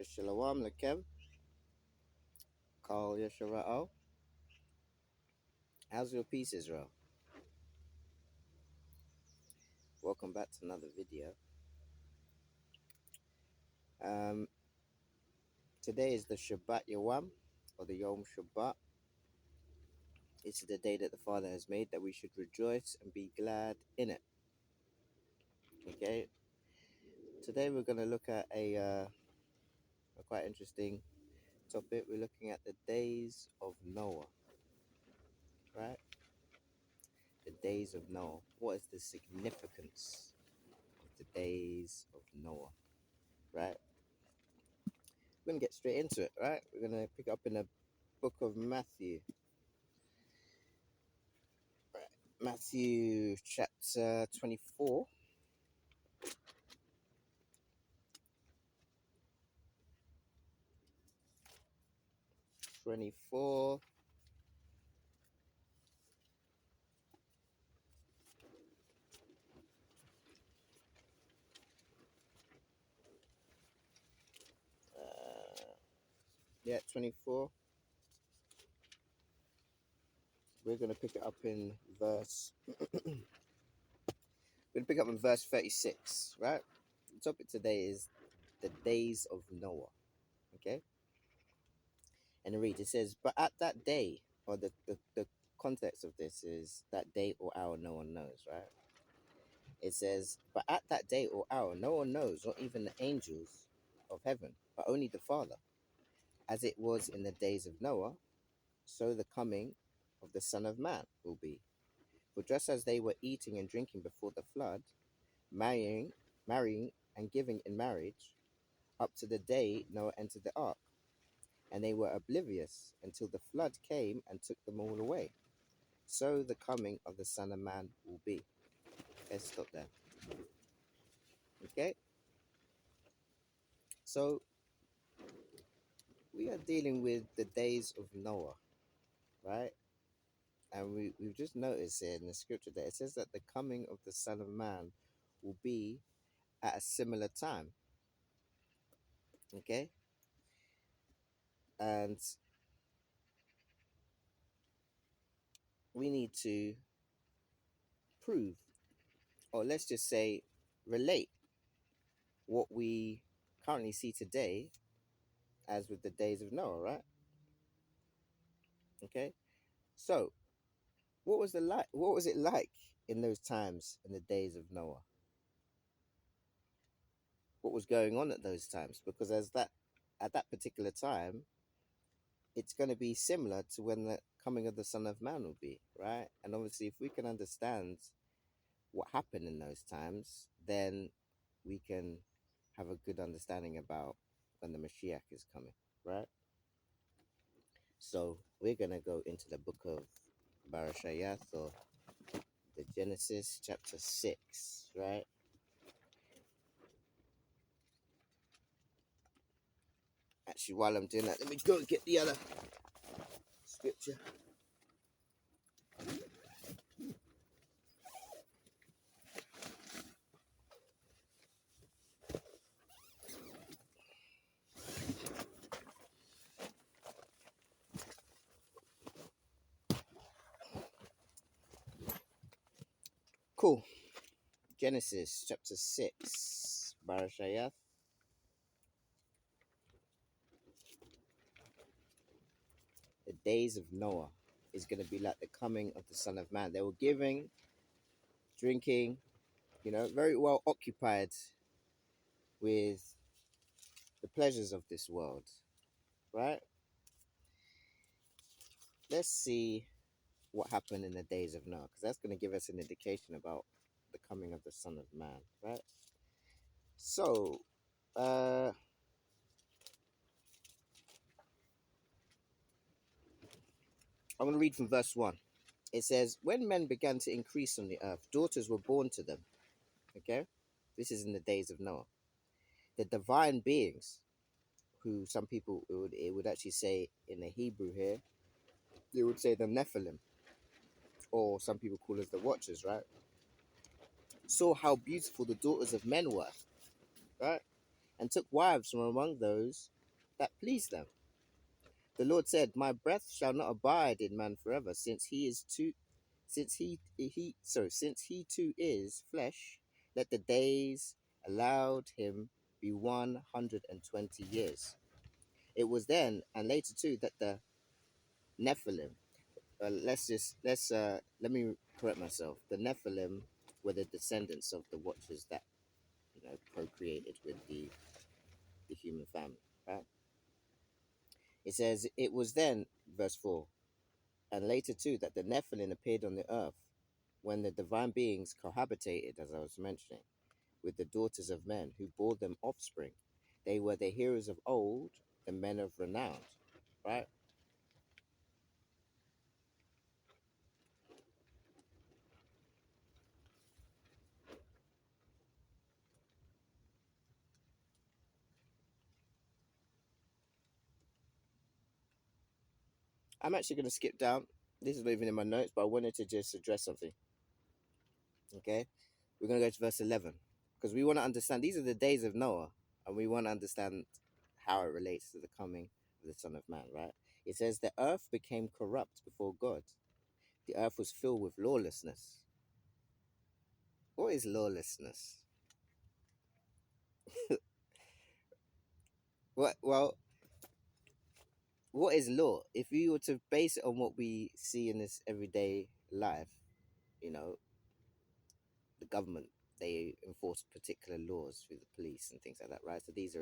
Shalom Lekev, Kal Yeshara'al. How's your peace, Israel? Welcome back to another video. Um, Today is the Shabbat Yawam, or the Yom Shabbat. It's the day that the Father has made, that we should rejoice and be glad in it. Okay. Today we're going to look at a quite interesting topic. We're looking at the days of Noah, right? The days of Noah. What is the significance of the days of Noah, right? We're going to get straight into it, right? We're going to pick up in the book of Matthew. Right. Matthew chapter 24. Yeah, 24. We're going to pick it up in verse. We're going to pick up in verse 36, right? The topic today is the days of Noah. Okay? And it says, but at that day, or the context of this is that day or hour no one knows, right? It says, but at that day or hour no one knows, not even the angels of heaven, but only the Father. As it was in the days of Noah, so the coming of the Son of Man will be. For just as they were eating and drinking before the flood, marrying and giving in marriage, up to the day Noah entered the ark, and they were oblivious until the flood came and took them all away, so the coming of the Son of Man will be. Let's stop there. Okay? So, we are dealing with the days of Noah, right? And we've just noticed here in the scripture that it says that the coming of the Son of Man will be at a similar time. Okay? And we need to prove, or let's just say, relate what we currently see today as with the days of Noah, right? Okay? So, what was it like in those times, in the days of Noah? What was going on at those times? Because at that particular time, it's going to be similar to when the coming of the Son of Man will be, right? And obviously, if we can understand what happened in those times, then we can have a good understanding about when the Mashiach is coming, right? So we're going to go into the book of Barashayath, or the Genesis chapter 6, right? Actually, while I'm doing that, let me go and get the other scripture. Cool. Genesis chapter 6, Barashayath. The days of Noah is going to be like the coming of the Son of Man. They were giving, drinking, very well occupied with the pleasures of this world, right? Let's see what happened in the days of Noah, because that's going to give us an indication about the coming of the Son of Man, right? So, I'm going to read from verse 1. It says, when men began to increase on the earth, daughters were born to them. Okay? This is in the days of Noah. The divine beings, who some people, it would actually say in the Hebrew here, they would say the Nephilim, or some people call us the Watchers, right? Saw how beautiful the daughters of men were, right? and took wives from among those that pleased them. The Lord said, "My breath shall not abide in man forever, since he too is flesh. Let the days allowed him be 120 years." It was then and later too that the Nephilim. Let me correct myself. The Nephilim were the descendants of the Watchers that procreated with the human family. Right? It says it was then, verse 4, and later too that the Nephilim appeared on the earth when the divine beings cohabitated, as I was mentioning, with the daughters of men who bore them offspring. They were the heroes of old, the men of renown. Right? I'm actually going to skip down. This is not even in my notes, but I wanted to just address something. Okay? We're going to go to verse 11 because we want to understand these are the days of Noah and we want to understand how it relates to the coming of the Son of Man, right? It says, "The earth became corrupt before God. The earth was filled with lawlessness." What is lawlessness? Well, what is law? If you were to base it on what we see in this everyday life, you know, the government, they enforce particular laws through the police and things like that, right? So these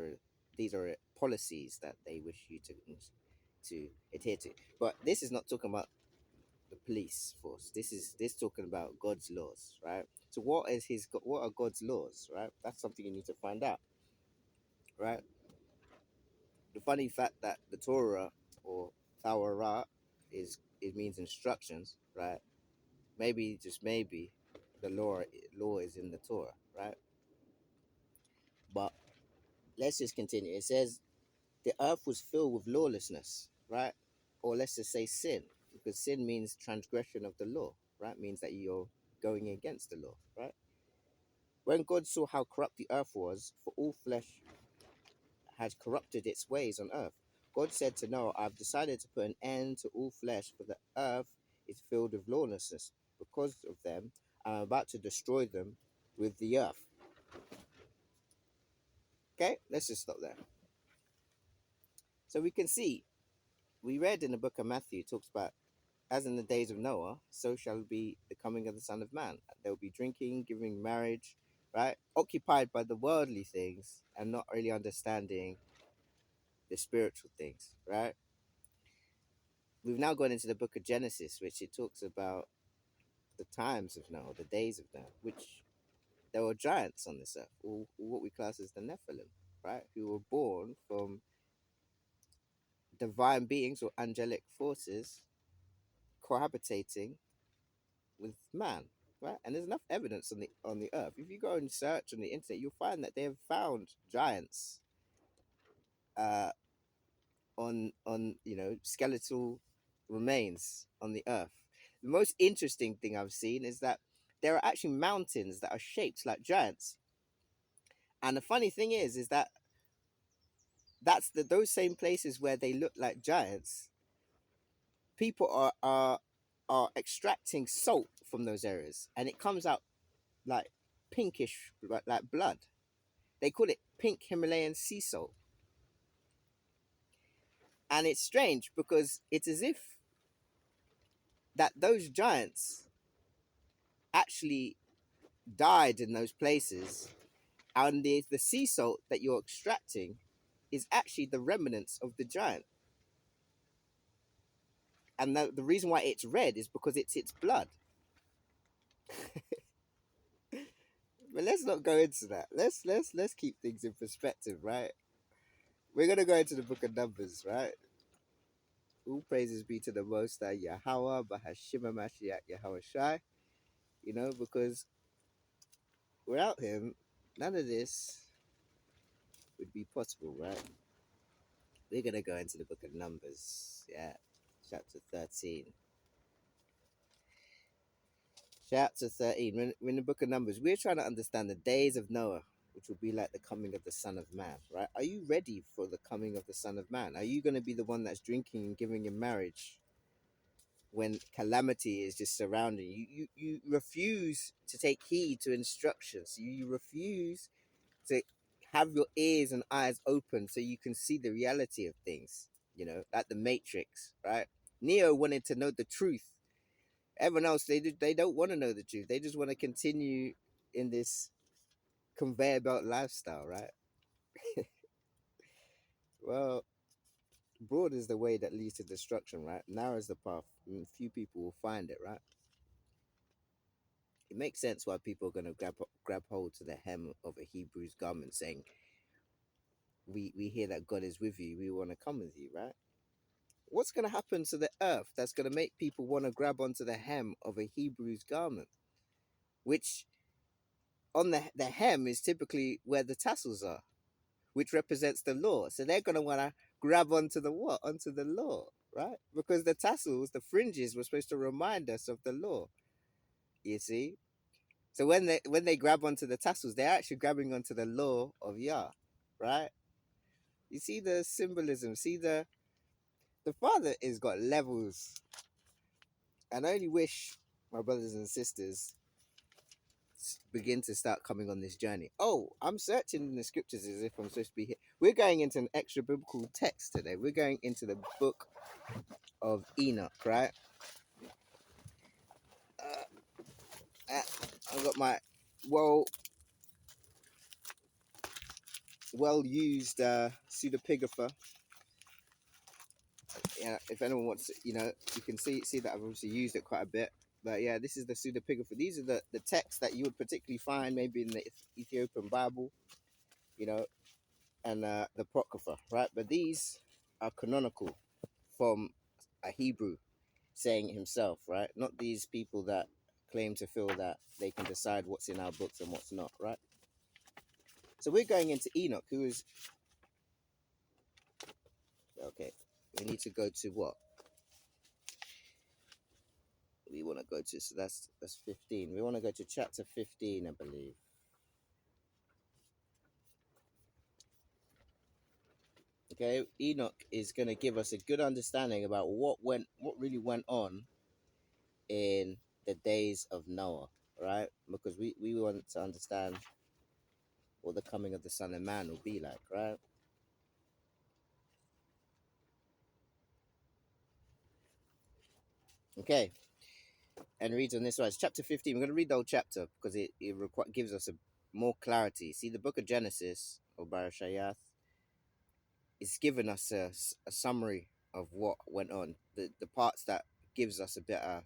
are policies that they wish you to adhere to. But this is not talking about the police force. This talking about God's laws, right? So what are God's laws, right? That's something you need to find out, right? The funny fact that the Torah or Torah it means instructions, right? Maybe just maybe the law is in the Torah, right? But let's just continue. It says the earth was filled with lawlessness, right? Or let's just say sin, because sin means transgression of the law, right? Means that you're going against the law, right? When God saw how corrupt the earth was, for all flesh had corrupted its ways on earth, God said to Noah, "I've decided to put an end to all flesh, for the earth is filled with lawlessness. Because of them, I'm about to destroy them with the earth." Okay, let's just stop there. So we can see, we read in the book of Matthew, it talks about, as in the days of Noah, so shall be the coming of the Son of Man. They'll be drinking, giving marriage, right? Occupied by the worldly things and not really understanding the spiritual things, right? We've now gone into the book of Genesis, which it talks about the times of Noah, the days of Noah, which there were giants on this earth, or what we class as the Nephilim, right? Who were born from divine beings or angelic forces cohabitating with man, right? And there's enough evidence on the earth. If you go and search on the internet, you'll find that they have found giants uh, on skeletal remains on the earth. The most interesting thing I've seen is that there are actually mountains that are shaped like giants. And the funny thing is that those same places where they look like giants, people are extracting salt from those areas, and it comes out like pinkish, like blood. They call it pink Himalayan sea salt. And it's strange because it's as if that those giants actually died in those places, and the sea salt that you're extracting is actually the remnants of the giant. And the reason why it's red is because it's its blood. But let's not go into that. Let's keep things in perspective, right? We're gonna go into the book of Numbers, right? All praises be to the Most High Yahweh, Bahashima Mashiach Yahweh Shai. Because without him, none of this would be possible, right? We're gonna go into the book of Numbers, yeah, chapter 13. Chapter 13. We're in the book of Numbers. We're trying to understand the days of Noah. which will be like the coming of the Son of Man, right? Are you ready for the coming of the Son of Man? Are you going to be the one that's drinking and giving in marriage when calamity is just surrounding you? You refuse to take heed to instructions. You refuse to have your ears and eyes open so you can see the reality of things, like the Matrix, right? Neo wanted to know the truth. Everyone else, they don't want to know the truth. They just want to continue in this conveyor belt lifestyle, right? Well, broad is the way that leads to destruction, right? Narrow is the path, and few people will find it, right? It makes sense why people are going to grab hold to the hem of a Hebrew's garment, saying, "We hear that God is with you. We want to come with you," right? What's going to happen to the earth that's going to make people want to grab onto the hem of a Hebrew's garment, which on the hem is typically where the tassels are, which represents the law. So they're going to want to grab onto the what? Onto the law, right? Because the tassels, the fringes, were supposed to remind us of the law. You see. So when they grab onto the tassels, they're actually grabbing onto the law of Yah, right? You see the symbolism. See the Father is got levels, and I only wish my brothers and sisters begin to start coming on this journey. Oh, I'm searching in the scriptures as if I'm supposed to be here. We're going into an extra biblical text today. We're going into the book of Enoch, right? I've got my well well used pseudepigrapher. Yeah, if anyone wants to, you can see that I've obviously used it quite a bit. But yeah, this is the pseudepigrapher. These are the texts that you would particularly find maybe in the Ethiopian Bible, you know, and the Apocrypha, right? But these are canonical from a Hebrew saying it himself, right? Not these people that claim to feel that they can decide what's in our books and what's not, right? So we're going into Enoch, who is okay. We need to go to what we want to go to. So that's 15. We want to go to chapter 15, I believe. Okay, Enoch is going to give us a good understanding about what really went on in the days of Noah, right? Because we want to understand what the coming of the Son of Man will be like, right? Okay, and reads on this one. It's chapter 15. We're going to read the whole chapter because it gives us a more clarity. See, the book of Genesis, or Barashayath, is giving us a summary of what went on. The parts that gives us a better,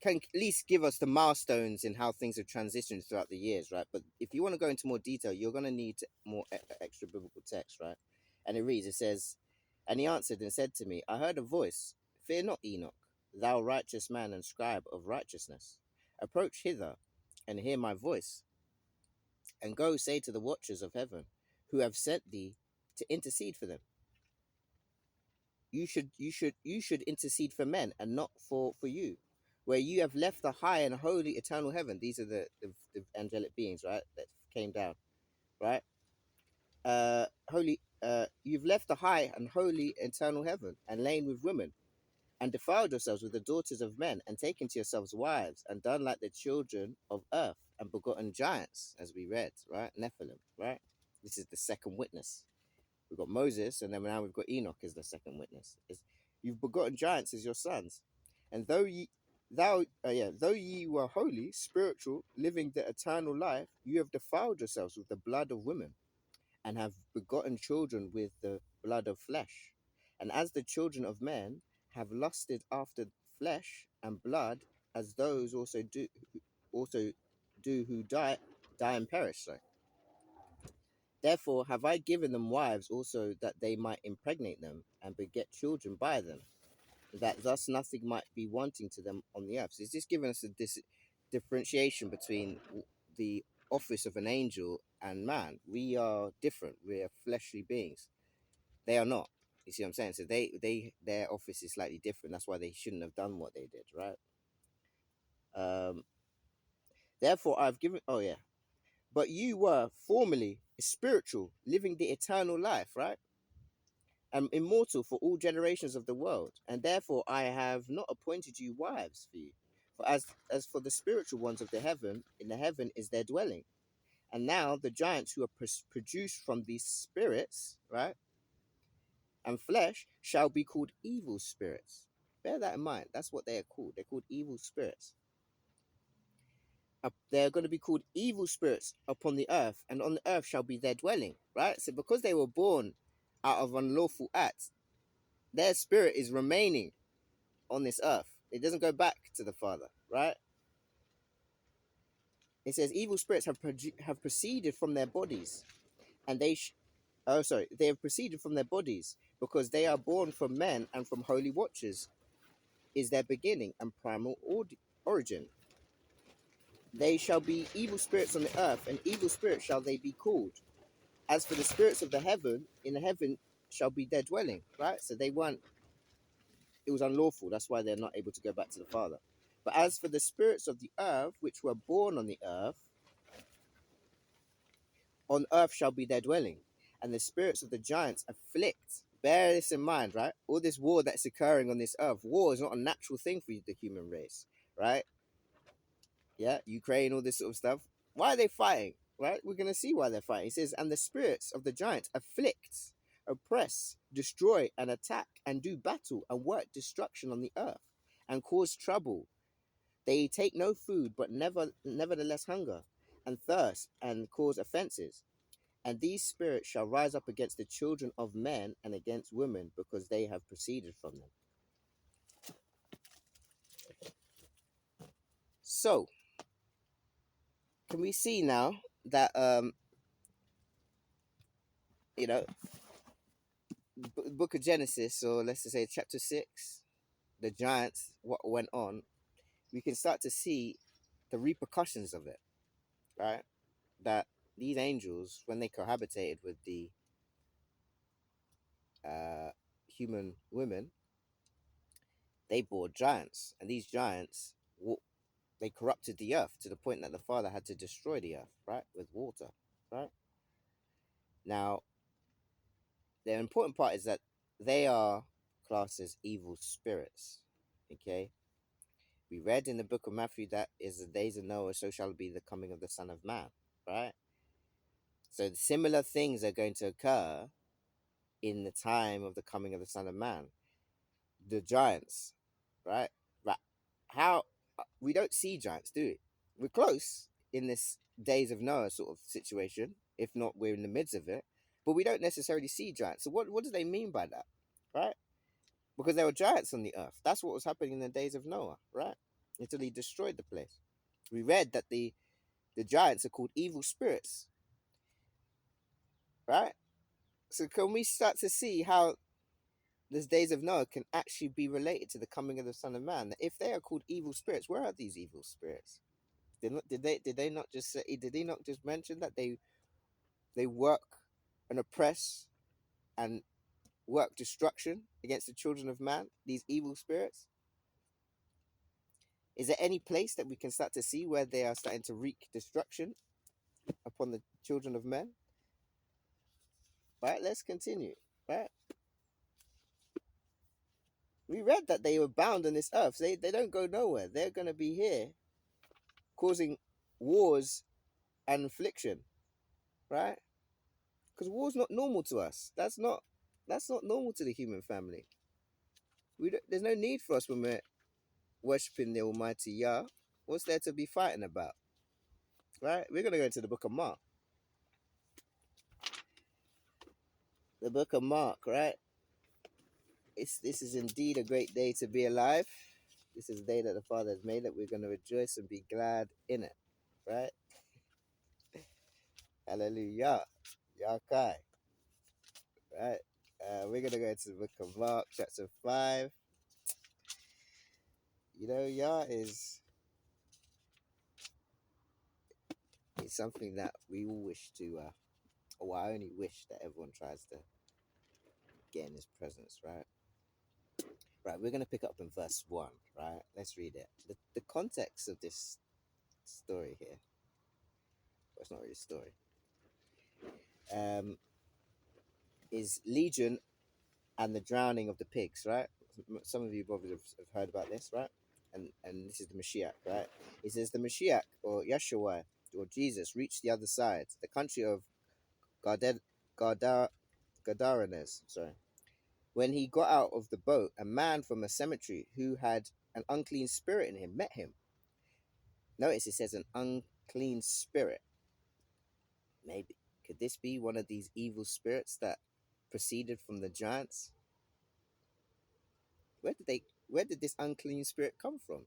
can at least give us the milestones in how things have transitioned throughout the years, right? But if you want to go into more detail, you're going to need more extra biblical text, right? And it reads, it says, "And he answered and said to me, I heard a voice, fear not, Enoch, thou righteous man and scribe of righteousness. Approach hither and hear my voice, and go say to the watchers of heaven, who have sent thee to intercede for them. You should intercede for men and not for you, where you have left the high and holy eternal heaven." These are the angelic beings, right, that came down, right? Holy, you've left the high and holy eternal heaven and lain with women and defiled yourselves with the daughters of men and taken to yourselves wives and done like the children of earth and begotten giants, as we read, right? Nephilim, right? This is the second witness. We've got Moses, and then now we've got Enoch as the second witness. You've begotten giants as your sons, and though ye were holy, spiritual, living the eternal life, you have defiled yourselves with the blood of women, and have begotten children with the blood of flesh. And as the children of men have lusted after flesh and blood, as those also do who die and perish. So therefore have I given them wives also, that they might impregnate them and beget children by them, that thus nothing might be wanting to them on the earth. So it's just giving us a differentiation between the office of an angel and man. We are different. We are fleshly beings. They are not. You see what I'm saying? So their office is slightly different. That's why they shouldn't have done what they did, right? Therefore I've given. Oh yeah. But you were formerly spiritual, living the eternal life, right? And immortal for all generations of the world. And therefore I have not appointed you wives for you. For as for the spiritual ones of the heaven, in the heaven is their dwelling. And now the giants who are produced from these spirits, right, and flesh shall be called evil spirits. Bear that in mind. That's what they are called. They're called evil spirits. They're going to be called evil spirits upon the earth, and on the earth shall be their dwelling, right? So because they were born out of unlawful acts, their spirit is remaining on this earth. It doesn't go back to the Father, right? It says evil spirits have proceeded from their bodies, and they have proceeded from their bodies because they are born from men and from holy watchers is their beginning and primal origin. They shall be evil spirits on the earth, and evil spirits shall they be called. As for the spirits of the heaven, in the heaven shall be their dwelling, right? So they weren't, it was unlawful. That's why they're not able to go back to the Father. But as for the spirits of the earth, which were born on earth shall be their dwelling. And the spirits of the giants afflict. Bear this in mind, right? All this war that's occurring on this earth, war is not a natural thing for the human race, right? Yeah, Ukraine, all this sort of stuff. Why are they fighting? Right? We're going to see why they're fighting. It says, and the spirits of the giants afflict, oppress, destroy, and attack, and do battle, and work destruction on the earth, and cause trouble. They take no food, but nevertheless hunger, and thirst, and cause offenses. And these spirits shall rise up against the children of men and against women, because they have proceeded from them. So, can we see now that you know, book of Genesis, or let's just say chapter 6, the giants, what went on, we can start to see the repercussions of it, right? That these angels, when they cohabitated with the human women, they bore giants, and these giants, they corrupted the earth to the point that the Father had to destroy the earth, right, with water, right? Now, the important part is that they are classed as evil spirits, okay? We read in the book of Matthew that is the days of Noah, so shall be the coming of the Son of Man, right? So similar things are going to occur in the time of the coming of the Son of Man. The giants, right? But how we don't see giants, do we? We're close in this days of Noah sort of situation, if not we're in the midst of it, but we don't necessarily see giants. So what do they mean by that, right? Because there were giants on the earth. That's what was happening in the days of Noah, right? Until he destroyed the place. We read that the giants are called evil spirits, right? So can we start to see how these days of Noah can actually be related to the coming of the Son of Man? If they are called evil spirits, where are these evil spirits? Did they not just say? Did he not just mention that they work and oppress and work destruction against the children of man? These evil spirits. Is there any place that we can start to see where they are starting to wreak destruction upon the children of men? Right, let's continue. Right, we read that they were bound on this earth. They don't go nowhere. They're going to be here causing wars and affliction, right? Because war's not normal to us. That's not normal to the human family. There's no need for us when we're worshiping the Almighty Yah. What's there to be fighting about, right? We're going to go into the book of Mark. The book of Mark, right? This is indeed a great day to be alive. This is a day that the Father has made, that we're going to rejoice and be glad in it, right? Hallelujah. Yakai. Right? We're going to go into the book of Mark, chapter 5. You know, Yah is something that we all wish to, or I only wish that everyone tries to get in his presence, right? Right, we're going to pick up in verse 1, right? Let's read it. The context of this story here, it's not really a story. Is Legion and the drowning of the pigs, right? Some of you probably have heard about this, right? And this is the Mashiach, right? It says the Mashiach or Yeshua or Jesus reached the other side, the country of Gadar, Gadarenes. Sorry. When he got out of the boat, a man from a cemetery who had an unclean spirit in him met him. Notice it says an unclean spirit. Maybe could this be one of these evil spirits that proceeded from the giants? Where did this unclean spirit come from?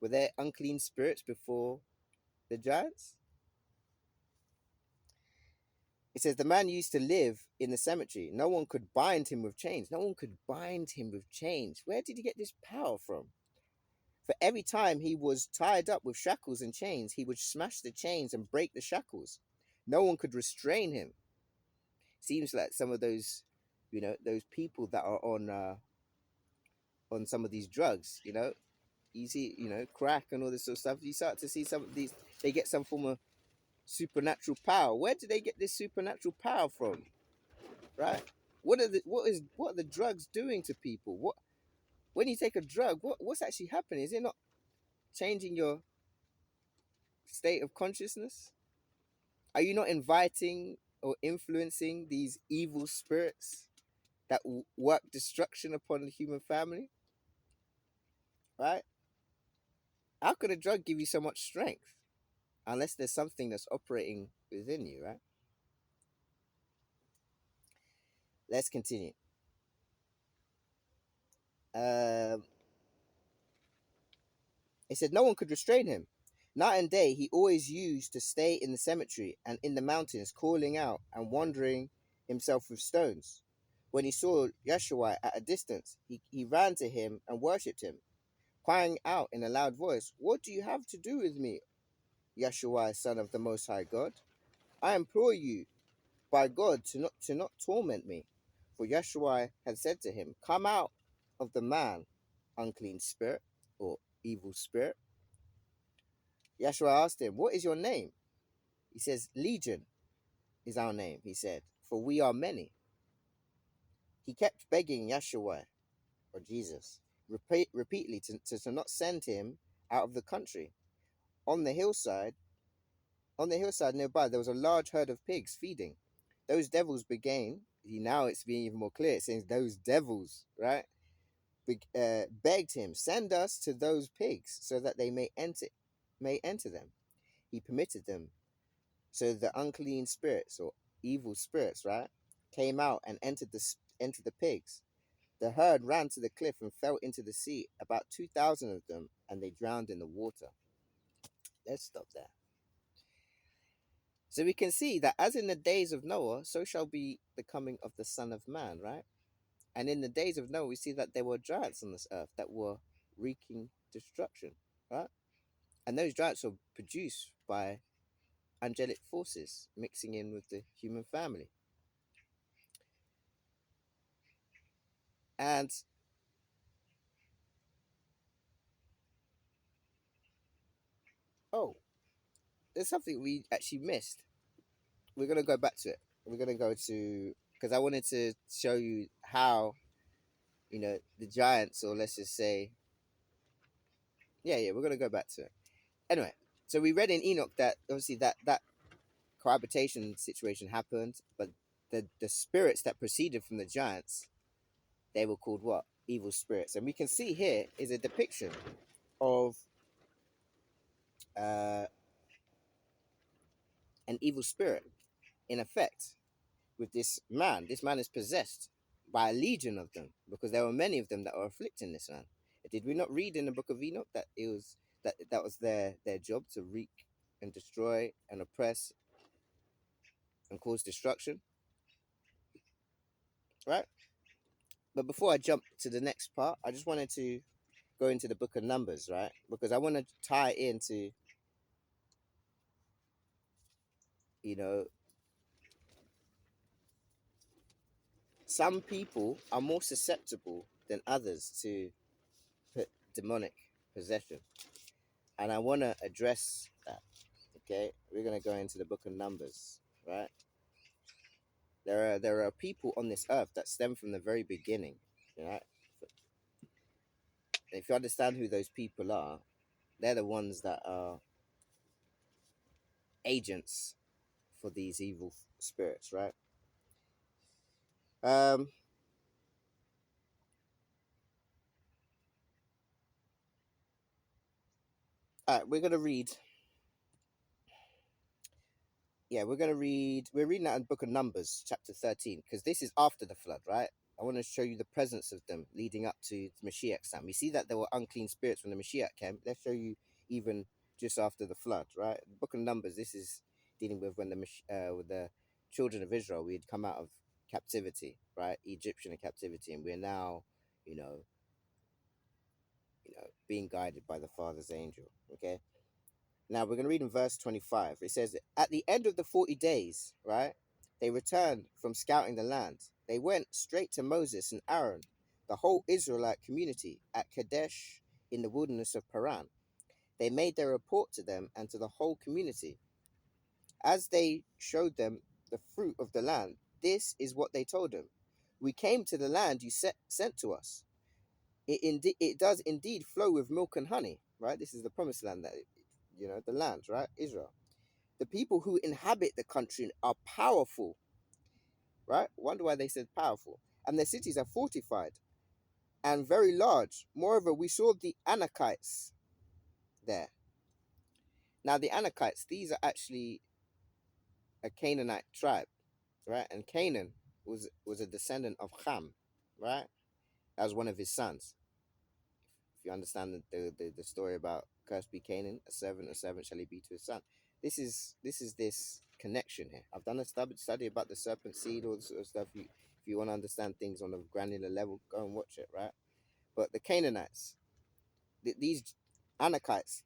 Were there unclean spirits before the giants? It says the man used to live in the cemetery. No one could bind him with chains. No one could bind him with chains. Where did he get this power from? For every time he was tied up with shackles and chains, he would smash the chains and break the shackles. No one could restrain him. Seems like some of those, those people that are on some of these drugs, you see, crack and all this sort of stuff. You start to see some of these, they get some form of supernatural power. Where do they get this supernatural power from? Right? What are the drugs doing to people? What when you take a drug, what's actually happening? Is it not changing your state of consciousness? Are you not inviting or influencing these evil spirits that work destruction upon the human family? Right? How could a drug give you so much strength unless there's something that's operating within you, right? Let's continue. Um, It said no one could restrain him. Night and day, he always used to stay in the cemetery and in the mountains, calling out and wandering himself with stones. When he saw Yeshua at a distance, he ran to him and worshipped him, crying out in a loud voice, "What do you have to do with me, Yeshua, Son of the Most High God? I implore you, by God, to not torment me." For Yeshua had said to him, "Come out of the man, unclean spirit," or evil spirit. Yeshua asked him, "What is your name?" He says, "Legion is our name," he said, "for we are many." He kept begging Yeshua, or Jesus, repeatedly to not send him out of the country. On the hillside, on the hillside nearby, there was a large herd of pigs feeding. Those devils began. Now it's being even more clear. It says those devils, right? Begged him, "Send us to those pigs, so that they may enter them." He permitted them. So the unclean spirits or evil spirits, right, came out and entered the pigs. The herd ran to the cliff and fell into the sea, about 2,000 of them, and they drowned in the water. Let's stop there. So we can see that as in the days of Noah, so shall be the coming of the Son of Man, right? And in the days of Noah, we see that there were giants on this earth that were wreaking destruction, right? And those giants were produced by angelic forces mixing in with the human family. And oh, there's something we actually missed. We're gonna go back to it. We're gonna go to because I wanted to show you how the giants, or let's just say, yeah, we're gonna go back to it. Anyway, so we read in Enoch that obviously that cohabitation situation happened, but the spirits that proceeded from the giants, they were called what? Evil spirits. And we can see here is a depiction of uh, an evil spirit in effect with this man. This man is possessed by a legion of them because there were many of them that were afflicting this man. Did we not read in the book of Enoch that it was that was their job to wreak and destroy and oppress and cause destruction, right? But before I jump to the next part, I just wanted to go into the book of Numbers, right? Because I want to tie into, you know, some people are more susceptible than others to demonic possession. And I want to address that. Okay, we're gonna go into the book of Numbers, right? There are people on this earth that stem from the very beginning, right? If you understand who those people are, they're the ones that are agents for these evil spirits, right? Um, all right, we're gonna read. Yeah, we're reading out in the book of Numbers, chapter 13, because this is after the flood, right? I want to show you the presence of them leading up to the Mashiach's time. We see that there were unclean spirits when the Mashiach came. Let's show you even just after the flood, right? The book of Numbers, this is dealing with when with the children of Israel, we had come out of captivity, right? Egyptian captivity, and we're now, you know, being guided by the Father's angel. Okay. Now we're going to read in verse 25. It says, at the end of the 40 days, right, they returned from scouting the land. They went straight to Moses and Aaron, the whole Israelite community, at Kadesh in the wilderness of Paran. They made their report to them and to the whole community. As they showed them the fruit of the land, this is what they told them. We came to the land you sent to us. It does indeed flow with milk and honey, right? This is the promised land, that the land, right? Israel. The people who inhabit the country are powerful, right? Wonder why they said powerful. And their cities are fortified and very large. Moreover, we saw the Anakites there. Now, the Anakites, these are actually a Canaanite tribe, right? And Canaan was a descendant of Ham, right? That was one of his sons. If you understand the story about cursed be Canaan, a servant shall he be to his son. This connection here. I've done a study about the serpent seed, all this sort of stuff. If you want to understand things on a granular level, go and watch it, right? But the Canaanites, these Anakites,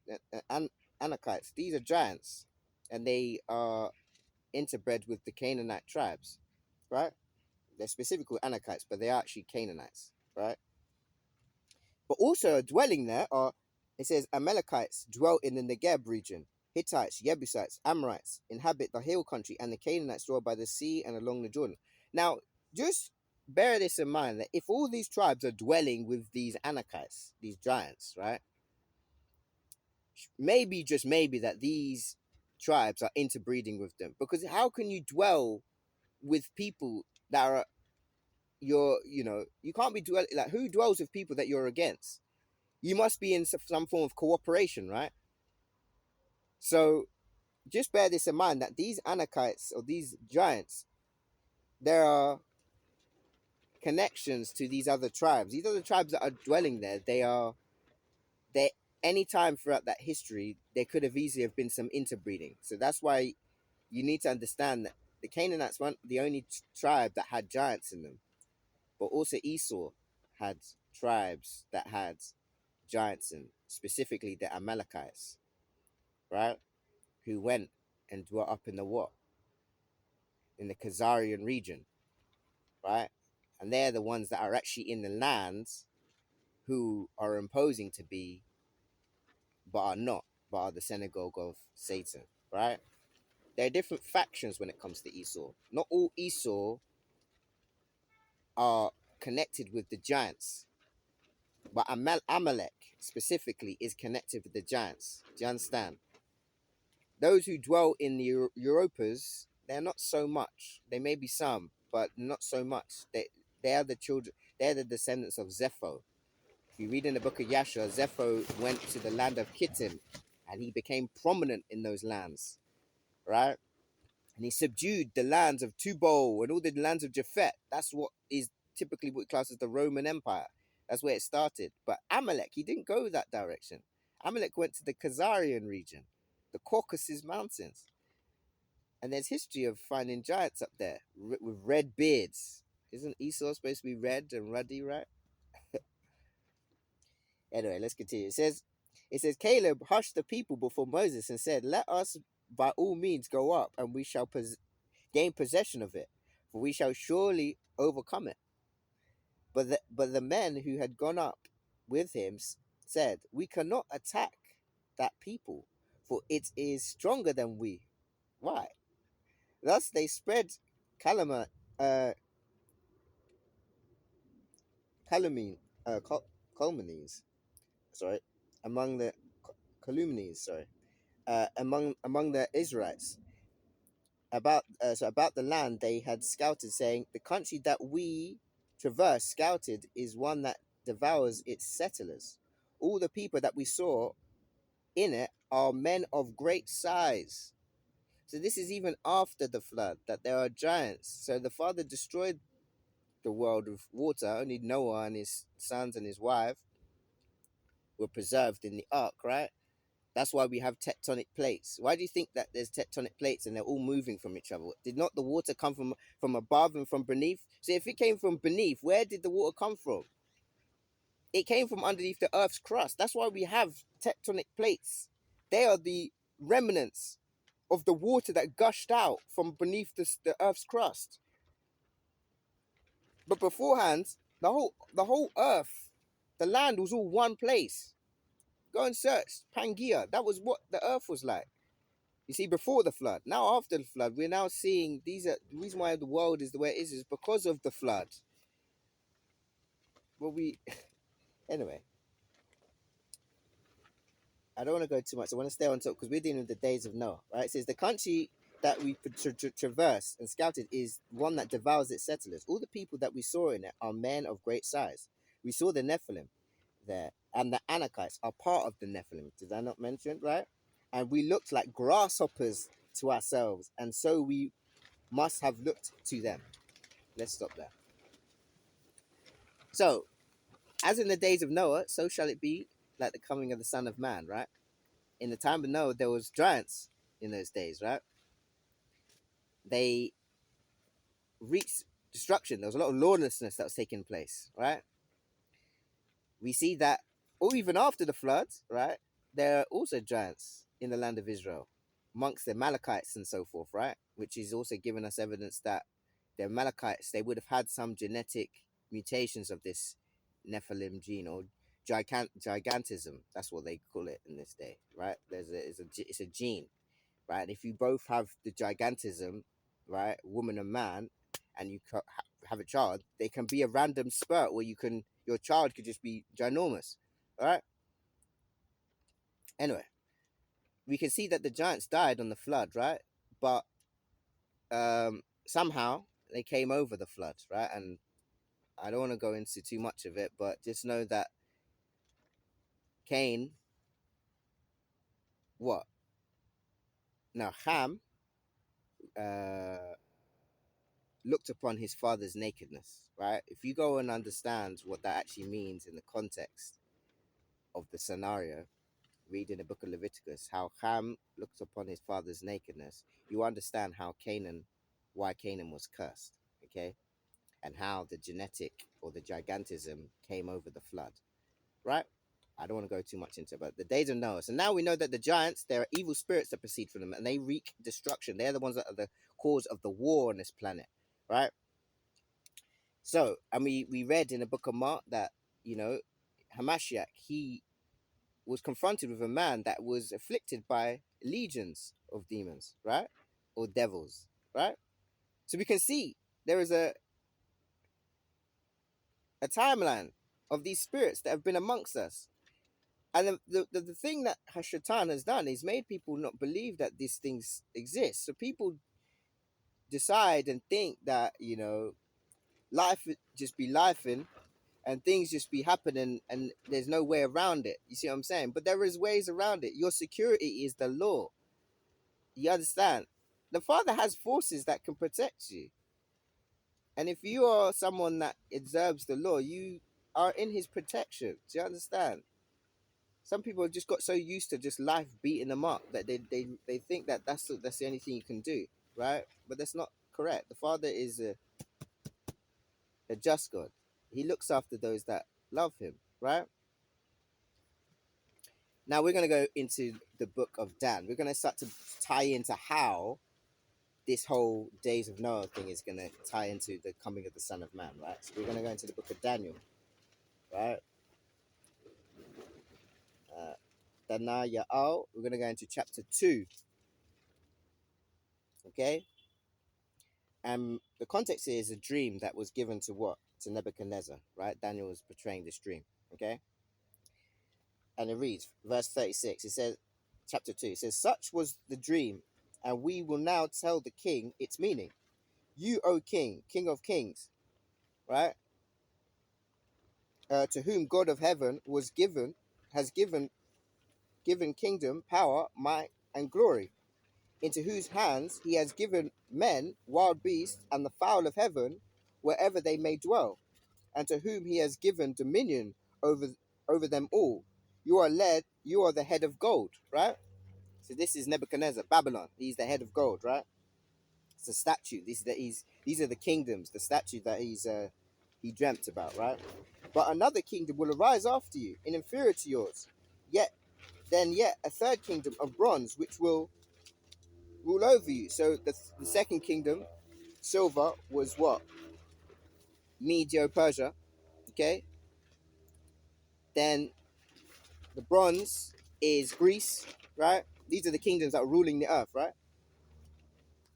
Anakites, these are giants, and they are interbred with the Canaanite tribes, right? They're specifically Anakites, but they are actually Canaanites, right? But also dwelling there are, it says, Amalekites dwell in the Negeb region. Hittites, Jebusites, Amorites inhabit the hill country, and the Canaanites dwell by the sea and along the Jordan. Now, just bear this in mind, that if all these tribes are dwelling with these Anakites, these giants, right? Maybe, just maybe, that these tribes are interbreeding with them. Because how can you dwell with people that are you can't be dwelling, like, who dwells with people that you're against? You must be in some form of cooperation, right? So just bear this in mind, that these Anakites, or these giants, there are connections to these other tribes. These other tribes that are dwelling there, they any time throughout that history, there could have easily have been some interbreeding. So that's why you need to understand that the Canaanites weren't the only tribe that had giants in them, but also Esau had tribes that had giants in, specifically the Amalekites, right? Who went and dwelt up in the what? In the Khazarian region, right? And they're the ones that are actually in the lands who are imposing to be, but are not, but are the synagogue of Satan, right? There are different factions when it comes to Esau. Not all Esau are connected with the giants, but Amalek specifically is connected with the giants. Do you understand? Those who dwell in the Europas, they're not so much. They may be some, but not so much. They are the children. They're the descendants of Zepho. If you read in the book of Yasha, Zepho went to the land of Kittim, and he became prominent in those lands, right? And he subdued the lands of Tubal and all the lands of Japhet. That's what is typically what classes the Roman Empire. That's where it started. But Amalek, he didn't go that direction. Amalek went to the Khazarian region, the Caucasus Mountains. And there's history of finding giants up there with red beards. Isn't Esau supposed to be red and ruddy, right? Anyway, let's continue. It says Caleb hushed the people before Moses and said, let us by all means go up, and we shall gain possession of it, for we shall surely overcome it. But the men who had gone up with him said, we cannot attack that people, for it is stronger than we. Why? Thus they spread calumny, uh, calumny, calumnies, sorry, among the calumnies, sorry, among the Israelites about the land they had scouted, saying, "The country that we scouted, is one that devours its settlers. All the people that we saw in it are men of great size." So this is even after the flood, that there are giants. So the Father destroyed the world with water. Only Noah and his sons and his wife were preserved in the ark, right? That's why we have tectonic plates. Why do you think that there's tectonic plates and they're all moving from each other? Did not the water come from above and from beneath? So if it came from beneath, where did the water come from? It came from underneath the Earth's crust. That's why we have tectonic plates. They are the remnants of the water that gushed out from beneath the Earth's crust. But beforehand, the whole Earth, the land was all one place. Go and search Pangaea. That was what the Earth was like. You see, before the flood. Now, after the flood, we're now seeing these are the reason why the world is the way it is because of the flood. Well, anyway, I don't want to go too much. I want to stay on top because we're dealing with the days of Noah, right? It says the country that we traversed and scouted is one that devours its settlers. All the people that we saw in it are men of great size. We saw the Nephilim there, and the Anakites are part of the Nephilim. Did I not mention, right? And we looked like grasshoppers to ourselves, and so we must have looked to them. Let's stop there. So, as in the days of Noah, so shall it be like the coming of the Son of Man, right? In the time of Noah, there was giants in those days, right? They reached destruction. There was a lot of lawlessness that was taking place, right? We see that, or even after the flood, right? There are also giants in the land of Israel, amongst the Amalekites and so forth, right? Which is also giving us evidence that the Amalekites, they would have had some genetic mutations of this Nephilim gene, or gigantism. That's what they call it in this day, right? It's a gene, right? And if you both have the gigantism, right, woman and man, and you have a child, they can be a random spurt where your child could just be ginormous, all right? Anyway, we can see that the giants died on the flood, right? But somehow they came over the flood, right? And I don't want to go into too much of it, but just know that Cain, what? Now Ham looked upon his father's nakedness, right? If you go and understand what that actually means in the context of the scenario, read in the book of Leviticus how Ham looked upon his father's nakedness, you understand why Canaan was cursed, okay? And how the genetic or the gigantism came over the flood, right? I don't want to go too much into it, but the days of Noah. So now we know that the giants, there are evil spirits that proceed from them and they wreak destruction. They're the ones that are the cause of the war on this planet, right? So, and we read in the book of Mark that, Hamashiach, he was confronted with a man that was afflicted by legions of demons, right? Or devils, right? So we can see there is a timeline of these spirits that have been amongst us. And the thing that Hashatan has done is made people not believe that these things exist. So people decide and think that, life would just be lifing and things just be happening and there's no way around it. You see what I'm saying? But there is ways around it. Your security is the law. You understand? The Father has forces that can protect you. And if you are someone that observes the law, you are in his protection. Do you understand? Some people have just got so used to just life beating them up that they think that that's the only thing you can do, right? But that's not correct. The Father is a just God. He looks after those that love him, right? Now we're going to go into the book of Dan. We're going to start to tie into how this whole days of Noah thing is going to tie into the coming of the Son of Man, right? So we're going to go into the book of Daniel, right? Dana Ya'al. We're going to go into chapter 2. Okay? And the context here is a dream that was given to what? To Nebuchadnezzar, right? Daniel was portraying this dream. Okay? And it reads, verse 36. It says, chapter 2. It says, such was the dream, and we will now tell the king its meaning. You, O king, king of kings, right? To whom God of heaven has given kingdom, power, might, and glory, into whose hands he has given men, wild beasts, and the fowl of heaven, wherever they may dwell, and to whom he has given dominion over them all. You are the head of gold, right? So this is Nebuchadnezzar, Babylon. He's the head of gold, right? It's a statue. These are the kingdoms, the statue that he dreamt about, right? But another kingdom will arise after you, inferior to yours. Yet a third kingdom of bronze, which will rule over you. So the second kingdom, silver, was what? Medio-Persia. Okay. Then the bronze is Greece, right? These are the kingdoms that are ruling the earth, right?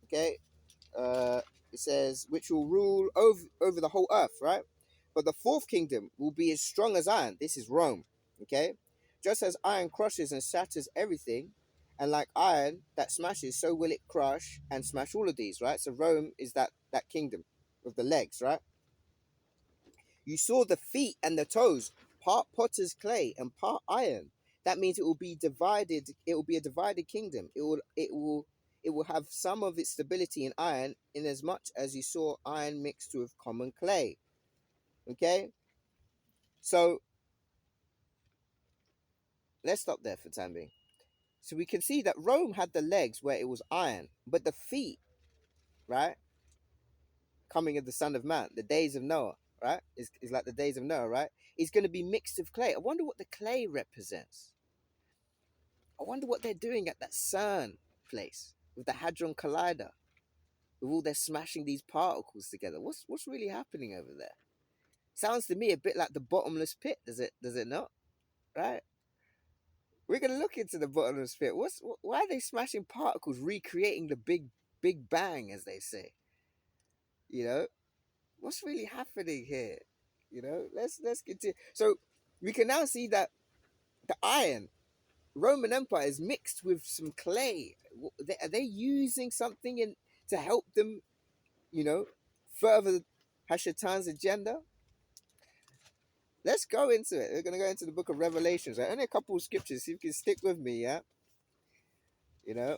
Okay. It says, which will rule over the whole earth, right? But the fourth kingdom will be as strong as iron. This is Rome. Okay. Just as iron crushes and shatters everything, and like iron that smashes, so will it crush and smash all of these, right? So Rome is that kingdom with the legs, right? You saw the feet and the toes, part potter's clay and part iron. That means it will be divided. It will be a divided kingdom. It will have some of its stability in iron, in as much as you saw iron mixed with common clay. Okay, so let's stop there for the time being. So we can see that Rome had the legs where it was iron, but the feet, right, coming of the Son of Man, the days of Noah, right, is like the days of Noah, right, is going to be mixed with clay. I wonder what the clay represents. I wonder what they're doing at that CERN place with the Hadron Collider, with all they're smashing these particles together. What's really happening over there? Sounds to me a bit like the bottomless pit, does it not? Right? We're gonna look into the bottomless pit. Why are they smashing particles, recreating the big bang, as they say? You know, what's really happening here? You know, let's continue. So we can now see that the iron Roman Empire is mixed with some clay. Are they using something to help them, further Hashatan's agenda? Let's go into it. We're going to go into the book of Revelations. Right? Only a couple of scriptures. See if you can stick with me, yeah?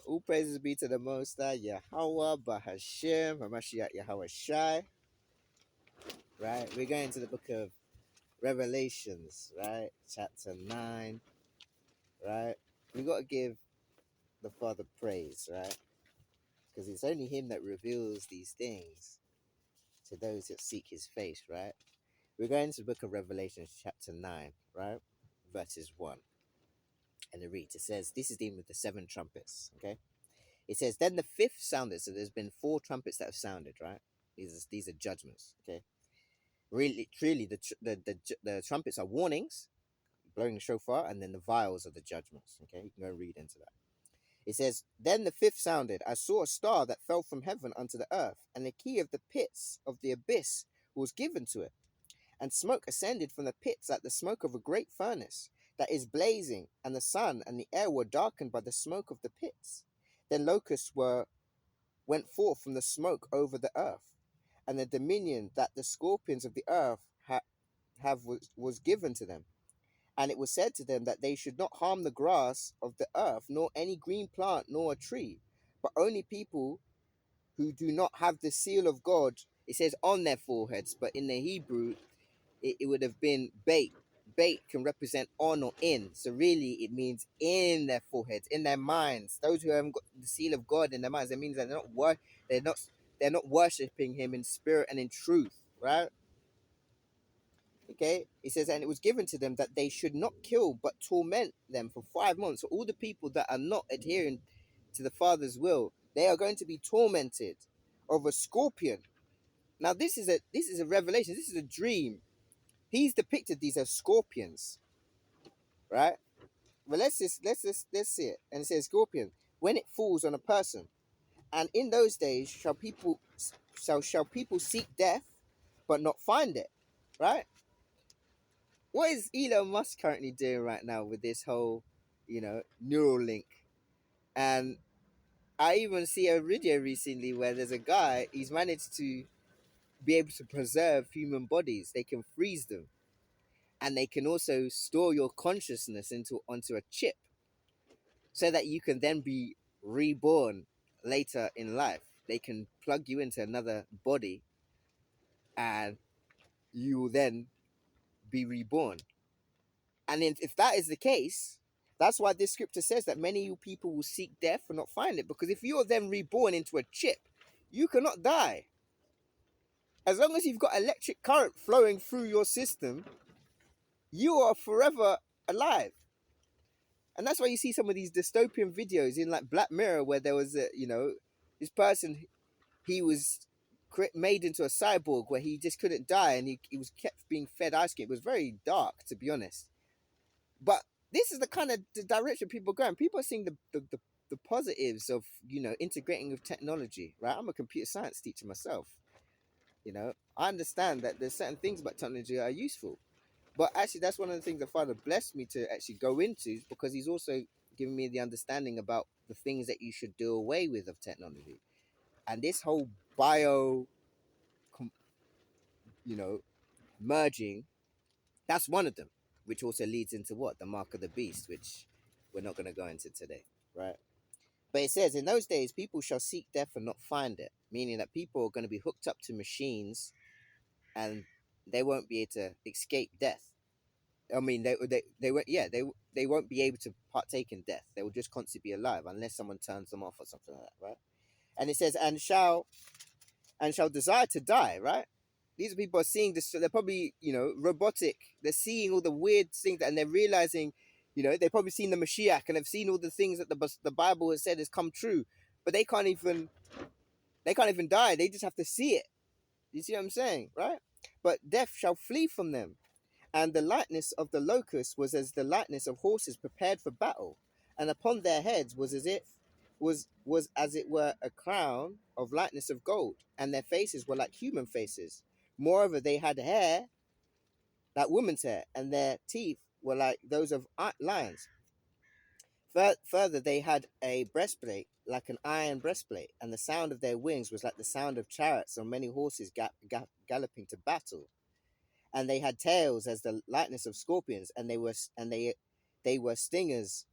All praises be to the Most High, Yahweh, Bahashem, Hamashiach, Yahweh Shai. Right? We're going to the book of Revelations, right? Chapter 9, right? We got to give the Father praise, right? Because it's only him that reveals these things to those that seek his face, right? We're going to the book of Revelation, chapter 9, right? Verses 1. And it reads, it says, this is dealing with the 7 trumpets, okay? It says, then the 5th sounded. So there's been 4 trumpets that have sounded, right? These are judgments, okay? Really, truly, the trumpets are warnings, blowing the shofar, and then the vials are the judgments, okay? You can go read into that. It says, then the 5th sounded. I saw a star that fell from heaven unto the earth, and the key of the pits of the abyss was given to it. And smoke ascended from the pits like the smoke of a great furnace that is blazing, and the sun and the air were darkened by the smoke of the pits. Then locusts went forth from the smoke over the earth, and the dominion that the scorpions of the earth was given to them. And it was said to them that they should not harm the grass of the earth, nor any green plant, nor a tree, but only people who do not have the seal of God. It says on their foreheads, but in the Hebrew, it would have been bait. Bait can represent on or in. So really, it means in their foreheads, in their minds. Those who haven't got the seal of God in their minds, that means that they're not worshiping Him in spirit and in truth, right? Okay, it says, and it was given to them that they should not kill, but torment them for 5 months. So all the people that are not adhering to the Father's will, they are going to be tormented of a scorpion. Now, this is a revelation. This is a dream. He's depicted these as scorpions, right? But let's see it. And it says, Scorpion, when it falls on a person, and in those days shall people seek death, but not find it. Right? What is Elon Musk currently doing right now with this whole, Neuralink? And I even see a video recently where there's a guy, he's managed to be able to preserve human bodies. They can freeze them, and they can also store your consciousness into onto a chip, so that you can then be reborn later in life. They can plug you into another body, and you will then be reborn. And if that is the case, that's why this scripture says that many of you people will seek death and not find it. Because if you're then reborn into a chip, you cannot die. As long as you've got electric current flowing through your system, you are forever alive. And that's why you see some of these dystopian videos in like Black Mirror, where there was this person, he was made into a cyborg where he just couldn't die, and he was kept being fed ice cream. It was very dark, to be honest. But this is the kind of the direction people are going. People are seeing the positives of integrating with technology, right? I'm a computer science teacher myself. I understand that there's certain things about technology that are useful, but actually that's one of the things the Father blessed me to actually go into, because he's also giving me the understanding about the things that you should do away with of technology. And this whole bio merging, that's one of them, which also leads into what? The mark of the beast, which we're not going to go into today, right? But it says, in those days, people shall seek death and not find it, meaning that people are going to be hooked up to machines, and they won't be able to escape death. I mean, they won't, yeah, they won't be able to partake in death. They will just constantly be alive unless someone turns them off or something like that, right? And it says, and shall desire to die, right? These people are seeing this, so they're probably, robotic. They're seeing all the weird things, and they're realizing, they've probably seen the Mashiach, and they've seen all the things that the Bible has said has come true, but they can't even die. They just have to see it. You see what I'm saying, right? But death shall flee from them, and the lightness of the locusts was as the lightness of horses prepared for battle, and upon their heads was as it were a crown of lightness of gold, and their faces were like human faces. Moreover, they had hair like women's hair, and their teeth were like those of lions. Further, they had a breastplate like an iron breastplate, and the sound of their wings was like the sound of chariots on many horses galloping to battle. And they had tails as the lightness of scorpions, and they were stingers,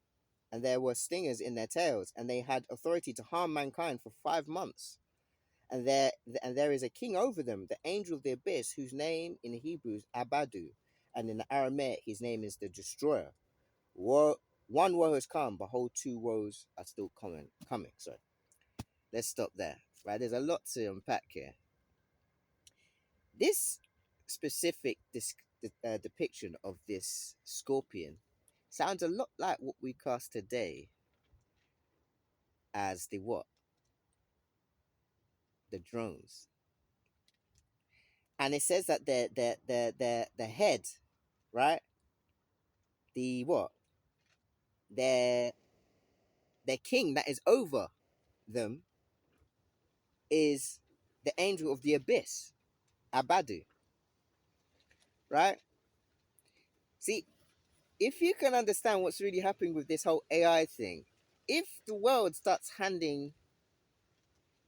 and there were stingers in their tails, and they had authority to harm mankind for 5 months. And there is a king over them, the angel of the abyss, whose name in Hebrew is Abadu, and in the Aramaic his name is the Destroyer. One woe has come, behold, two woes are still coming. Sorry, let's stop there. Right, there's a lot to unpack here. This specific depiction of this scorpion sounds a lot like what we cast today as the drones. And it says that the head, right? The what? Their their king that is over them is the angel of the abyss, Abadu, right? See, if you can understand what's really happening with this whole AI thing, if the world starts handing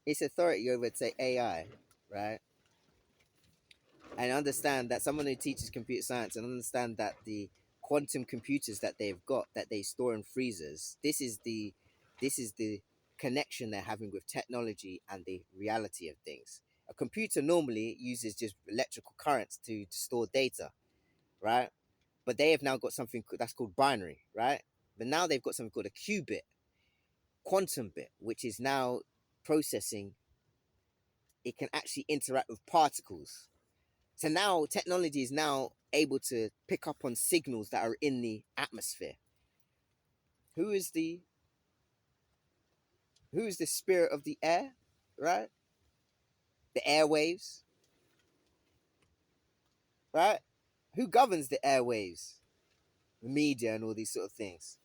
its authority over to AI, right? And understand that someone who teaches computer science, and understand that the quantum computers that they've got, that they store in freezers, this is the connection they're having with technology and the reality of things. A computer normally uses just electrical currents to store data, right? But they have now got something that's called binary, right? But now they've got something called a qubit, quantum bit, which is now processing. It can actually interact with particles. So now technology is now able to pick up on signals that are in the atmosphere. Who is the spirit of the air, right? The airwaves, right? Who governs the airwaves? The media and all these sort of things.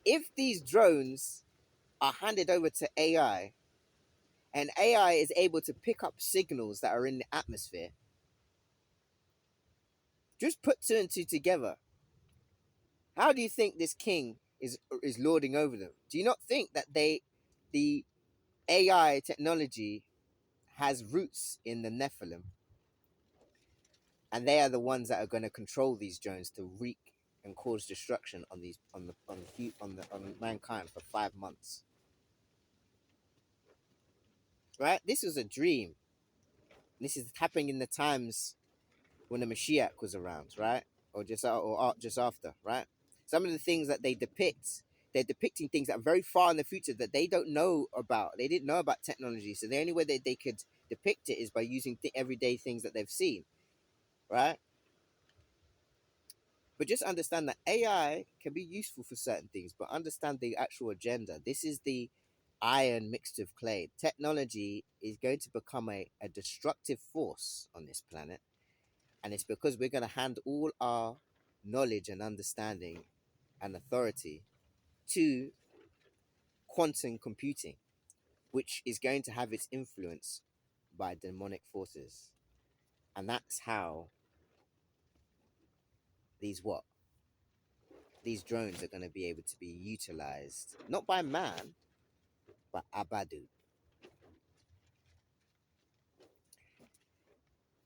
If these drones are handed over to AI, and AI is able to pick up signals that are in the atmosphere, just put two and two together. How do you think this king is lording over them? Do you not think that the AI technology has roots in the Nephilim, and they are the ones that are going to control these drones to wreak and cause destruction on these on mankind for 5 months? Right? This was a dream. This is happening in the times when the Mashiach was around, right? Or just after, right? Some of the things that they depict, they're depicting things that are very far in the future that they don't know about. They didn't know about technology, so the only way that they could depict it is by using everyday things that they've seen, right? But just understand that AI can be useful for certain things, but understand the actual agenda. This is the iron mixed with clay. Technology is going to become a destructive force on this planet. And it's because we're going to hand all our knowledge and understanding and authority to quantum computing, which is going to have its influence by demonic forces. And that's how these what? These drones are going to be able to be utilized, not by man, but Abadu.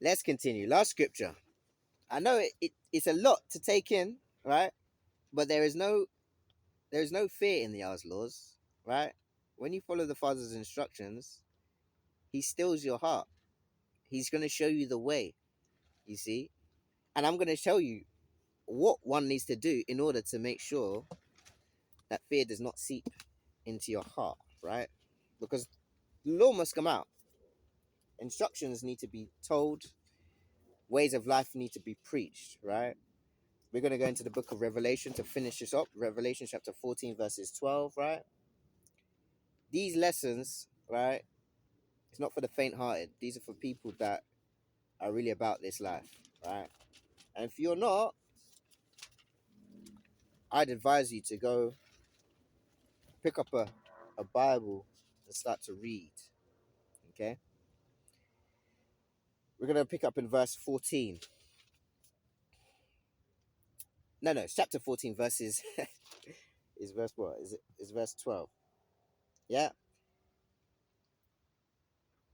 Let's continue. Last scripture. I know it's a lot to take in, right? But there is no fear in the Allah's laws, right? When you follow the Father's instructions, He stills your heart. He's going to show you the way, you see? And I'm going to show you what one needs to do in order to make sure that fear does not seep into your heart, right? Because the law must come out. Instructions need to be told, ways of life need to be preached, right? We're going to go into the book of Revelation to finish this up. Revelation chapter 14, verses 12, right? These lessons, right? It's not for the faint hearted. These are for people that are really about this life, right? And if you're not, I'd advise you to go pick up a Bible and start to read, okay? We're going to pick up in verse 14. No, it's chapter 14, verses. Is verse what? Is verse 12. Yeah?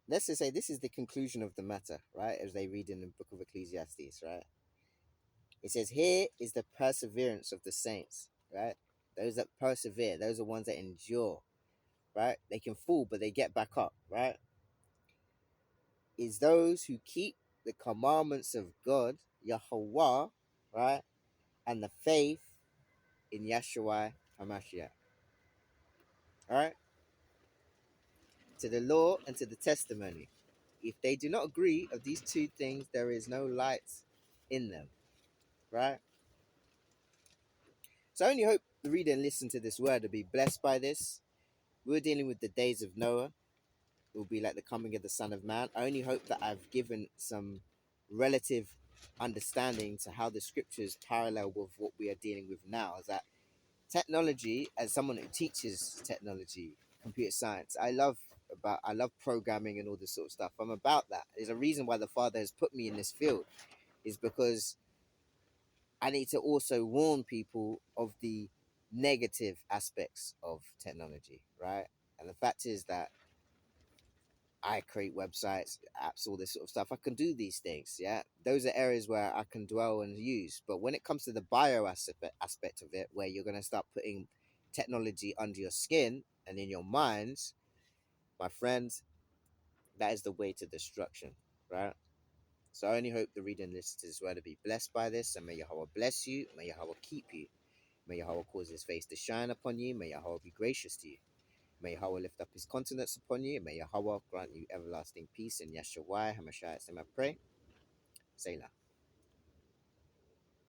Let's just say this is the conclusion of the matter, right? As they read in the book of Ecclesiastes, right? It says, here is the perseverance of the saints, right? Those that persevere, those are ones that endure, right? They can fall, but they get back up, right? Is those who keep the commandments of God, Yahweh, right? And the faith in Yahshua HaMashiach, right? To the law and to the testimony. If they do not agree of these two things, there is no light in them, right? So I only hope the reader and listen to this word will be blessed by this. We're dealing with the days of Noah. It will be like the coming of the Son of Man. I only hope that I've given some relative understanding to how the scriptures parallel with what we are dealing with now. Is that technology, as someone who teaches technology, computer science, I love programming and all this sort of stuff. I'm about that. There's a reason why the Father has put me in this field, is because I need to also warn people of the negative aspects of technology, right? And the fact is that I create websites, apps, all this sort of stuff. I can do these things, yeah. Those are areas where I can dwell and use. But when it comes to the bio aspect of it, where you're going to start putting technology under your skin and in your minds, my friends, that is the way to destruction, right? So I only hope the reading list is where to be blessed by this, and may Yahweh bless you, may Yahweh keep you, may Yahweh cause his face to shine upon you, may Yahweh be gracious to you. May Yahweh lift up his countenance upon you. May Yahweh grant you everlasting peace in Yeshua HaMashiach. I pray. Selah.